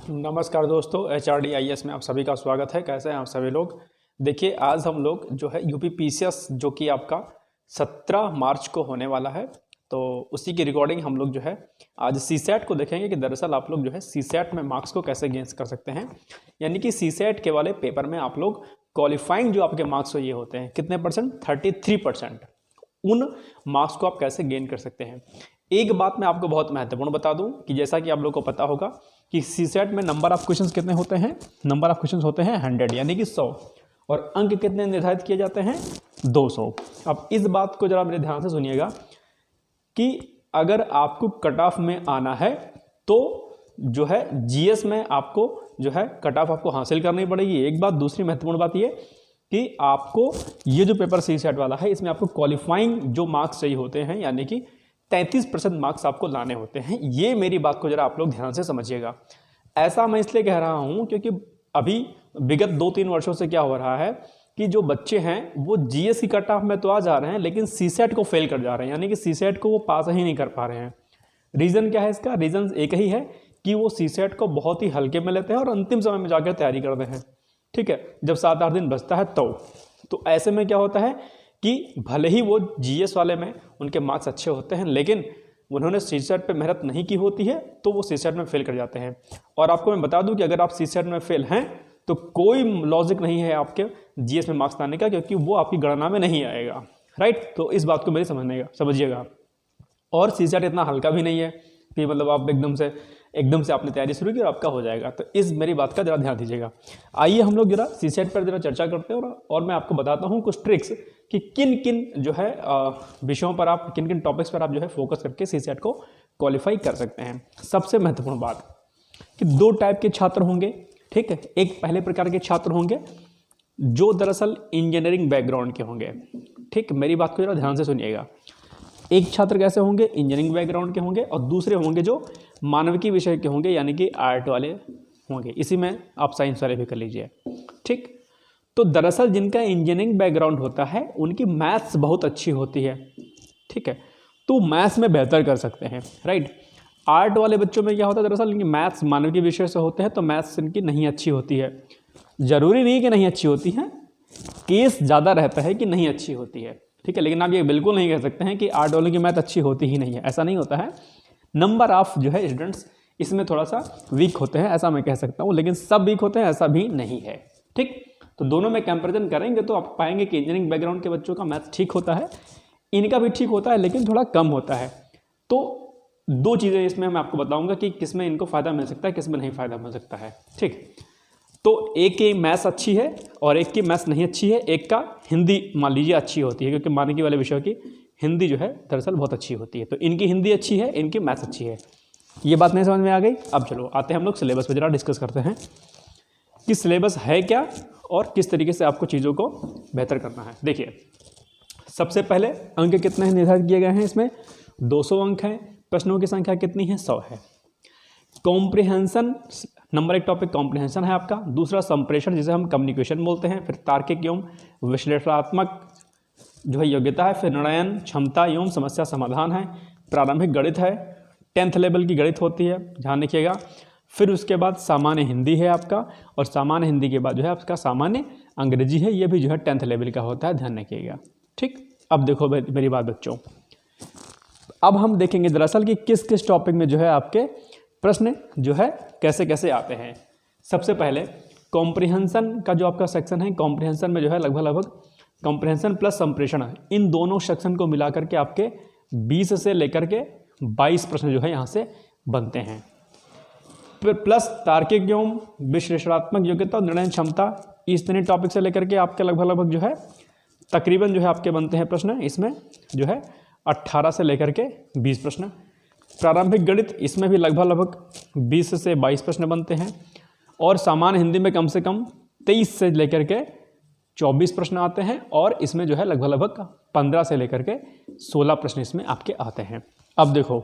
नमस्कार दोस्तों, HRD-IAS में आप सभी का स्वागत है। कैसे हैं आप सभी लोग। देखिए, आज हम लोग जो है यूपी PCS जो कि आपका 17 मार्च को होने वाला है, तो उसी की रिकॉर्डिंग हम लोग जो है आज CSAT को देखेंगे कि दरअसल आप लोग जो है CSAT में मार्क्स को कैसे गेन कर सकते हैं। यानी कि CSAT के वाले पेपर में आप लोग क्वालिफाइंग जो आपके मार्क्स ये होते हैं कितने परसेंट, 33%, उन मार्क्स को आप कैसे गेन कर सकते हैं। एक बात मैं आपको बहुत महत्वपूर्ण बता दूं कि जैसा कि आप लोगों को पता होगा कि CSAT में नंबर ऑफ क्वेश्चंस कितने होते हैं, नंबर ऑफ क्वेश्चंस होते हैं 100 यानी कि 100, और अंक कितने निर्धारित किए जाते हैं 200। अब इस बात को जरा मेरे ध्यान से सुनिएगा कि अगर आपको कट ऑफ में आना है तो जो है GS में आपको जो है कट ऑफ आपको हासिल करनी पड़ेगी। एक बात, दूसरी महत्वपूर्ण बात ये कि आपको ये जो पेपर CSAT वाला है इसमें आपको क्वालिफाइंग जो मार्क्स चाहिए होते हैं यानी कि 33% मार्क्स आपको लाने होते हैं। ये मेरी बात को जरा आप लोग ध्यान से समझिएगा। ऐसा मैं इसलिए कह रहा हूँ क्योंकि अभी विगत 2-3 वर्षों से क्या हो रहा है कि जो बच्चे हैं वो GS की कट ऑफ में तो आ जा रहे हैं लेकिन CSAT को फेल कर जा रहे हैं, यानी कि CSAT को वो पास ही नहीं कर पा रहे हैं। रीज़न क्या है इसका? रीज़न एक ही है कि वो CSAT को बहुत ही हल्के में लेते हैं और अंतिम समय में जाकर तैयारी करते हैं। ठीक है, जब 7-8 दिन बचता है तो ऐसे में क्या होता है कि भले ही वो GS वाले में उनके मार्क्स अच्छे होते हैं लेकिन उन्होंने CSAT पे मेहनत नहीं की होती है तो वो CSAT में फेल कर जाते हैं। और आपको मैं बता दूं कि अगर आप CSAT में फेल हैं तो कोई लॉजिक नहीं है आपके GS में मार्क्स लाने का, क्योंकि वो आपकी गणना में नहीं आएगा। राइट, तो इस बात को मेरी समझिएगा। और CSAT इतना हल्का भी नहीं है कि मतलब आप एकदम से आपने तैयारी शुरू की और आपका हो जाएगा। तो इस मेरी बात का जरा ध्यान दीजिएगा। आइए हम लोग जरा CSAT पर जरा चर्चा करते हैं और मैं आपको बताता हूँ कुछ ट्रिक्स कि किन किन जो है विषयों पर आप, किन किन टॉपिक्स पर आप जो है फोकस करके CSAT को क्वालिफाई कर सकते हैं। सबसे महत्वपूर्ण बात कि 2 टाइप के छात्र होंगे। ठीक है, एक पहले प्रकार के छात्र होंगे जो दरअसल इंजीनियरिंग बैकग्राउंड के होंगे। ठीक, मेरी बात को जरा ध्यान से सुनिएगा। एक छात्र कैसे होंगे? इंजीनियरिंग बैकग्राउंड के होंगे, और दूसरे होंगे जो मानविकी विषय के होंगे यानी कि आर्ट वाले होंगे। इसी में आप साइंस वाले भी कर लीजिए। ठीक, तो दरअसल जिनका इंजीनियरिंग बैकग्राउंड होता है उनकी मैथ्स बहुत अच्छी होती है। ठीक है, तो मैथ्स में बेहतर कर सकते हैं। राइट, आर्ट वाले बच्चों में क्या होता है, दरअसल इनकी मैथ्स मानविकी विषय से होते हैं तो मैथ्स इनकी नहीं अच्छी होती है। ज़रूरी नहीं कि नहीं अच्छी होती है, केस ज़्यादा रहता है कि नहीं अच्छी होती है। ठीक है, लेकिन आप ये बिल्कुल नहीं कह सकते हैं कि आर्ट वालों की मैथ अच्छी होती ही नहीं है, ऐसा नहीं होता है। नंबर ऑफ जो है स्टूडेंट्स इसमें थोड़ा सा वीक होते हैं, ऐसा मैं कह सकता हूँ, लेकिन सब वीक होते हैं ऐसा भी नहीं है। ठीक, तो दोनों में कंपैरिजन करेंगे तो आप पाएंगे कि इंजीनियरिंग बैकग्राउंड के बच्चों का मैथ ठीक होता है, इनका भी ठीक होता है लेकिन थोड़ा कम होता है। तो 2 चीज़ें इसमें मैं आपको बताऊंगा कि किस में इनको फ़ायदा मिल सकता है, किस में नहीं फ़ायदा मिल सकता है। ठीक, तो एक की मैथ्स अच्छी है और एक की मैथ्स नहीं अच्छी है। एक का हिंदी मान लीजिए अच्छी होती है, क्योंकि मानविकी वाले विषयों की हिंदी जो है दरअसल बहुत अच्छी होती है। तो इनकी हिंदी अच्छी है, इनकी मैथ्स अच्छी है। ये बात नहीं समझ में आ गई? अब चलो आते हैं हम लोग सिलेबस पर जरा डिस्कस करते हैं कि सिलेबस है क्या और किस तरीके से आपको चीज़ों को बेहतर करना है। देखिए, सबसे पहले अंक कितने निर्धारित किए गए हैं इसमें? 200 अंक हैं। प्रश्नों की संख्या कितनी है? 100 है। कॉम्प्रिहेंशन, नंबर 1 टॉपिक कॉम्प्रिहेंशन है आपका। दूसरा संप्रेषण, जिसे हम कम्युनिकेशन बोलते हैं। फिर तार्किक एवं विश्लेषणात्मक जो है योग्यता है। फिर निर्णयन क्षमता एवं समस्या समाधान है। प्रारंभिक गणित है, 10th लेवल की गणित होती है, ध्यान रखिएगा। फिर उसके बाद सामान्य हिंदी है आपका, और सामान्य हिंदी के बाद जो है आपका सामान्य अंग्रेजी है, ये भी जो है 10th लेवल का होता है, ध्यान रखिएगा। ठीक, अब देखो मेरी बात बच्चों, अब हम देखेंगे दरअसल कि किस किस टॉपिक में जो है आपके प्रश्न जो है कैसे कैसे आते हैं। सबसे पहले कॉम्प्रिहेंशन का जो आपका सेक्शन है, कॉम्प्रिहेंशन में जो है लगभग कॉम्प्रिहेंशन प्लस संप्रेषण, इन दोनों सेक्शन को मिला करके आपके 20 से लेकर के 22 प्रश्न जो है यहाँ से बनते हैं। प्लस तार्किक एवं विश्लेषणात्मक योग्यता और निर्णय क्षमता, इस तीन टॉपिक से लेकर के आपके लगभग जो है तकरीबन जो है आपके बनते हैं प्रश्न इसमें जो है 18 से लेकर के 20 प्रश्न। प्रारंभिक गणित, इसमें भी लगभग 20 से 22 प्रश्न बनते हैं। और सामान्य हिंदी में कम से कम 23 से लेकर के 24 प्रश्न आते हैं, और इसमें जो है लगभग 15 से लेकर के 16 प्रश्न इसमें आपके आते हैं। अब देखो,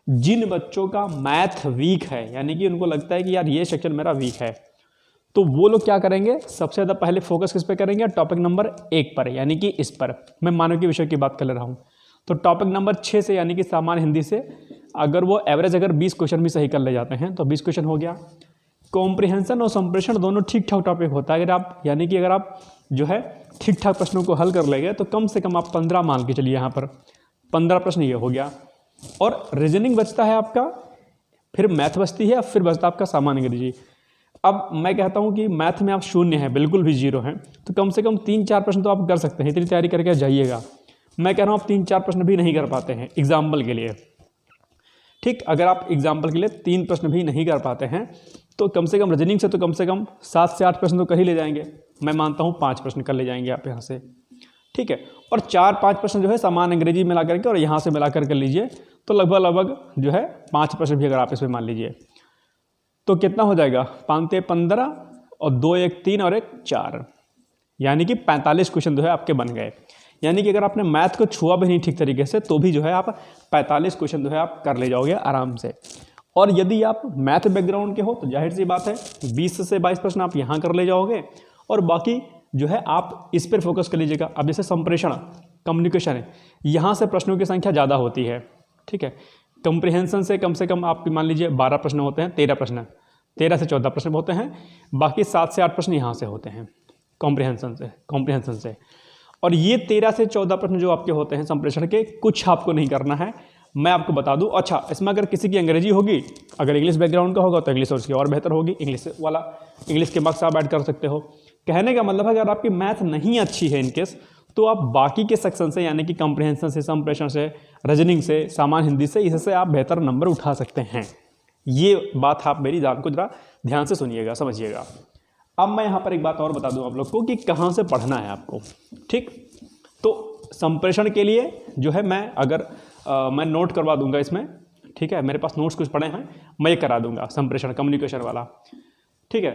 जिन बच्चों का मैथ वीक है, यानी कि उनको लगता है कि यार ये सेक्शन मेरा वीक है, तो वो लोग क्या करेंगे? सबसे ज़्यादा पहले फोकस किस पे करेंगे? टॉपिक नंबर 1 पर, यानी कि इस पर मैं मानविकी विषय की बात कर रहा हूँ। तो टॉपिक नंबर 6 से यानी कि सामान्य हिंदी से अगर वो एवरेज 20 क्वेश्चन भी सही कर ले जाते हैं तो 20 क्वेश्चन हो गया। कॉम्प्रिहेंशन और संप्रेषण दोनों ठीक ठाक टॉपिक होता है। अगर आप यानी कि अगर आप जो है ठीक ठाक प्रश्नों को हल कर लेंगे तो कम से कम आप 15 मान के चलिए, यहाँ पर 15 प्रश्न ये हो गया। और रीजनिंग बचता है आपका, फिर मैथ बचती है, फिर बचता है आपका सामान्य अंग्रेजी। अब मैं कहता हूँ कि मैथ में आप शून्य हैं, बिल्कुल भी जीरो हैं, तो कम से कम 3-4 प्रश्न तो आप कर सकते हैं, इतनी तैयारी करके जाइएगा। मैं कह रहा हूँ आप 3-4 प्रश्न भी नहीं कर पाते हैं एग्जाम्पल के लिए, ठीक। अगर आप एग्जाम्पल के लिए 3 प्रश्न भी नहीं कर पाते हैं तो कम से कम रीजनिंग से तो कम से कम 7 से 8 प्रश्न तो कर ही ले जाएंगे। मैं मानता हूँ 5 प्रश्न कर ले जाएंगे आप यहाँ से, ठीक है। और 4-5 प्रश्न जो है सामान्य अंग्रेजी मिला करके और यहाँ से मिला कर लीजिए, तो लगभग जो है 5 प्रश्न भी अगर आप इसमें मान लीजिए तो कितना हो जाएगा, 5-15 और 2-1 3 और 1 4, यानी कि 45 क्वेश्चन जो है आपके बन गए। यानी कि अगर आपने मैथ को छुआ भी नहीं ठीक तरीके से तो भी जो है आप 45 क्वेश्चन जो है आप कर ले जाओगे आराम से। और यदि आप मैथ बैकग्राउंड के हो तो जाहिर सी बात है 20 से 22 प्रश्न आप यहाँ कर ले जाओगे, और बाकी जो है आप इस पर फोकस कर लीजिएगा। अब जैसे संप्रेषण, कम्युनिकेशन है, यहाँ से प्रश्नों की संख्या ज़्यादा होती है, ठीक है। कंप्रिहेंशन से कम आप मान लीजिए 12 प्रश्न होते हैं, 13 से 14 प्रश्न होते हैं, बाकी 7 से 8 प्रश्न यहाँ से होते हैं कॉम्प्रिहेंशन से। और ये 13 से 14 प्रश्न जो आपके होते हैं संप्रेषण के, कुछ आपको नहीं करना है, मैं आपको बता दूं। अच्छा, इसमें अगर किसी की अंग्रेजी होगी, अगर इंग्लिश बैकग्राउंड का होगा तो इंग्लिश और उसकी और बेहतर होगी, इंग्लिश के मार्क्स आप ऐड कर सकते हो। कहने का मतलब है अगर आपकी मैथ नहीं अच्छी है इनकेस, तो आप बाकी के सेक्शन से यानी कि कंप्रिहेंशन से, संप्रेषण से, रीजनिंग से, सामान्य हिंदी से, इससे आप बेहतर नंबर उठा सकते हैं। ये बात आप मेरी जान को जरा ध्यान से सुनिएगा, समझिएगा। अब मैं यहाँ पर एक बात और बता दूँ आप लोग को कि कहाँ से पढ़ना है आपको, ठीक। तो संप्रेषण के लिए जो है मैं नोट करवा दूंगा इसमें, ठीक है। मेरे पास नोट्स कुछ पड़े हैं, मैं ये करा दूंगा संप्रेषण कम्युनिकेशन वाला, ठीक है।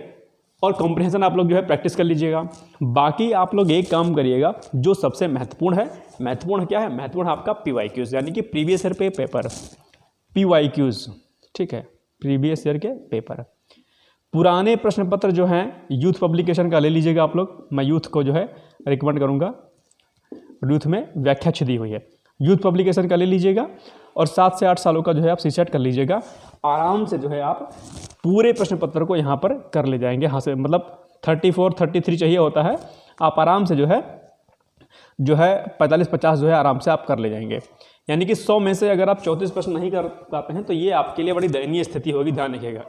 और कॉम्प्रिहेंशन आप लोग जो है प्रैक्टिस कर लीजिएगा। बाकी आप लोग एक काम करिएगा जो सबसे महत्वपूर्ण है। महत्वपूर्ण क्या है? महत्वपूर्ण आपका PYQs यानी कि प्रीवियस ईयर पे पेपर, PYQs, ठीक है, प्रीवियस ईयर के पेपर। पुराने प्रश्न पत्र जो हैं यूथ पब्लिकेशन का ले लीजिएगा आप लोग, मैं यूथ को जो है रिकमेंड करूँगा, यूथ में व्याख्या दी हुई है, यूथ पब्लिकेशन का ले लीजिएगा। और 7 से 8 सालों का जो है आप CSET कर लीजिएगा, आराम से जो है आप पूरे प्रश्न पत्र को यहाँ पर कर ले जाएंगे। यहाँ से मतलब 34-33 चाहिए होता है, आप आराम से जो है 45-50 जो है आराम से आप कर ले जाएंगे। यानी कि 100 में से अगर आप 34 प्रश्न नहीं कर पाते हैं तो ये आपके लिए बड़ी दयनीय स्थिति होगी, ध्यान रखिएगा।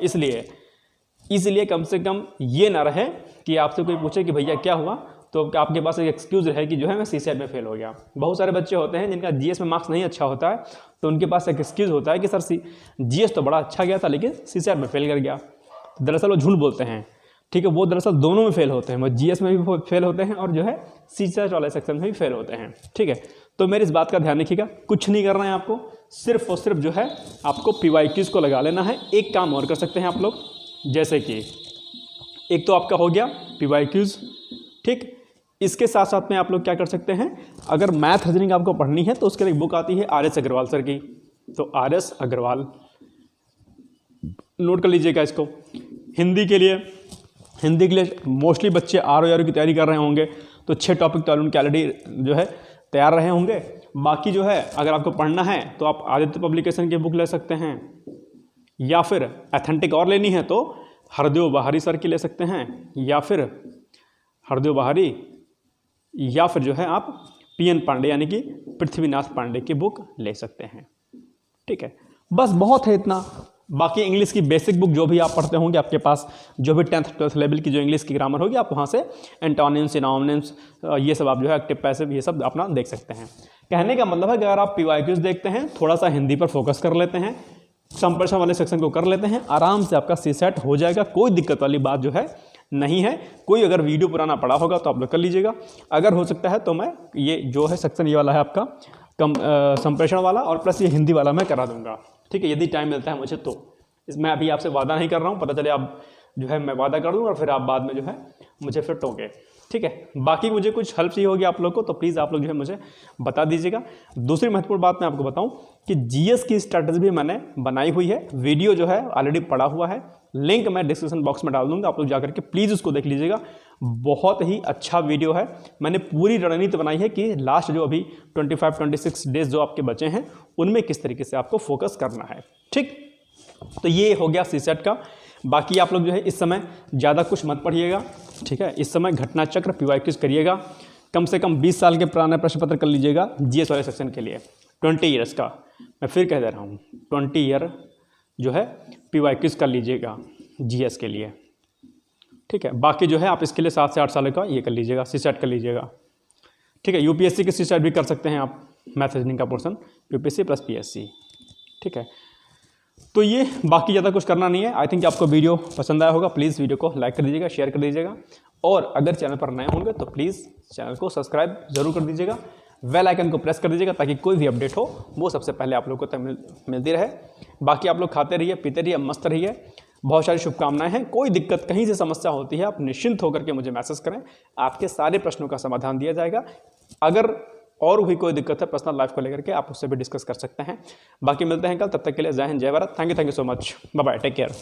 इसलिए कम से कम ये ना रहे कि आपसे कोई पूछे कि भैया क्या हुआ, तो आपके पास एक एक्सक्यूज़ रहे कि जो है मैं CSET में फेल हो गया। बहुत सारे बच्चे होते हैं जिनका GS में मार्क्स नहीं अच्छा होता है, तो उनके पास एक एक्सक्यूज़ होता है कि सर GS तो बड़ा अच्छा गया था लेकिन CSET में फेल कर गया। दरअसल वो झूठ बोलते हैं, ठीक है। वो दरअसल दोनों में फेल होते हैं, वो GS में भी फेल होते हैं और जो है CSET वाले सेक्शन में भी फेल होते हैं, ठीक है। तो मेरी इस बात का ध्यान रखिएगा, कुछ नहीं करना है आपको, सिर्फ और सिर्फ जो है आपको PYQs को लगा लेना है। एक काम और कर सकते हैं आप लोग, जैसे कि एक तो आपका हो गया PYQs, ठीक। इसके साथ साथ में आप लोग क्या कर सकते हैं, अगर मैथ रीजनिंग आपको पढ़नी है तो उसके लिए एक बुक आती है RS अग्रवाल सर की, तो RS अग्रवाल नोट कर लीजिएगा इसको। हिंदी के लिए मोस्टली बच्चे RO की तैयारी कर रहे होंगे, तो 6 टॉपिक तो उनके ऑलरेडी जो है तैयार रहे होंगे। बाकी जो है अगर आपको पढ़ना है तो आप आदित्य पब्लिकेशन की बुक ले सकते हैं, या फिर ऑथेंटिक और लेनी है तो हरदेव बहारी सर की ले सकते हैं, या फिर हरदेव बहारी, या फिर जो है आप PN पांडे यानी कि पृथ्वीनाथ पांडे की बुक ले सकते हैं, ठीक है। बस बहुत है इतना। बाकी इंग्लिश की बेसिक बुक जो भी आप पढ़ते होंगे, आपके पास जो भी 10th 12th लेवल की जो इंग्लिश की ग्रामर होगी, आप वहाँ से एंटोनिम्स, सिनोनिम्स, ये सब आप जो है एक्टिव पैसिव ये सब अपना देख सकते हैं। कहने का मतलब है कि अगर आप PYQs देखते हैं, थोड़ा सा हिंदी पर फोकस कर लेते हैं, संप्रेषण वाले सेक्शन को कर लेते हैं, आराम से आपका CSET हो जाएगा। कोई दिक्कत वाली बात जो है नहीं है। कोई अगर वीडियो पुराना पड़ा होगा तो आप लोग कर लीजिएगा, अगर हो सकता है तो मैं ये जो है सेक्शन ये वाला है आपका संप्रेषण वाला और प्लस ये हिंदी वाला मैं करा दूंगा, ठीक है, यदि टाइम मिलता है मुझे तो। इसमें अभी आपसे वादा नहीं कर रहा हूँ, पता चले आप जो है मैं वादा कर दूँ और फिर आप बाद में जो है मुझे फिर टोके, ठीक है। बाकी मुझे कुछ हेल्प चाहिए होगी आप लोग को तो प्लीज़ आप लोग जो है मुझे बता दीजिएगा। दूसरी महत्वपूर्ण बात मैं आपको बताऊं कि GS की स्ट्रैटेजी भी मैंने बनाई हुई है, वीडियो जो है ऑलरेडी पड़ा हुआ है, लिंक मैं डिस्क्रिप्शन बॉक्स में डाल दूंगा, आप लोग जाकर के प्लीज़ उसको देख लीजिएगा। बहुत ही अच्छा वीडियो है, मैंने पूरी रणनीति बनाई है कि लास्ट जो अभी 25-26 डेज जो आपके बचे हैं उनमें किस तरीके से आपको फोकस करना है, ठीक। तो ये हो गया CSET का। बाकी आप लोग जो है इस समय ज़्यादा कुछ मत पढ़िएगा, ठीक है। इस समय घटना चक्र PYQs करिएगा, कम से कम 20 साल के पुराने प्रश्न पत्र कर लीजिएगा GS वाले सेक्शन के लिए, 20 ईयर्स का, मैं फिर कह दे रहा हूँ 20 ईयर जो है PYQs कर लीजिएगा GS के लिए, ठीक है। बाकी जो है आप इसके लिए 7 से 8 साल का ये कर लीजिएगा, CSAT कर लीजिएगा, ठीक है। UPSC के CSAT भी कर सकते हैं आप, मैथ रीजनिंग का पोर्सन UPSC प्लस PSC, ठीक है। तो ये बाकी ज़्यादा कुछ करना नहीं है। आई थिंक आपको वीडियो पसंद आया होगा। प्लीज़ वीडियो को लाइक कर दीजिएगा, शेयर कर दीजिएगा, और अगर चैनल पर नए होंगे तो प्लीज़ चैनल को सब्सक्राइब जरूर कर दीजिएगा, बेल आइकन को प्रेस कर दीजिएगा ताकि कोई भी अपडेट हो वो सबसे पहले आप लोगों को तक मिलती रहे। बाकी आप लोग खाते रहिए, पीते रहिए, मस्त रहिए। बहुत सारी शुभकामनाएं हैं। कोई दिक्कत कहीं से समस्या होती है आप निश्चिंत होकर के मुझे मैसेज करें, आपके सारे प्रश्नों का समाधान दिया जाएगा। अगर और भी कोई दिक्कत है पर्सनल लाइफ को लेकर के, आप उससे भी डिस्कस कर सकते हैं। बाकी मिलते हैं कल, तब तक के लिए जय हिंद, जय Bharat. Thank you so much, bye bye, take care.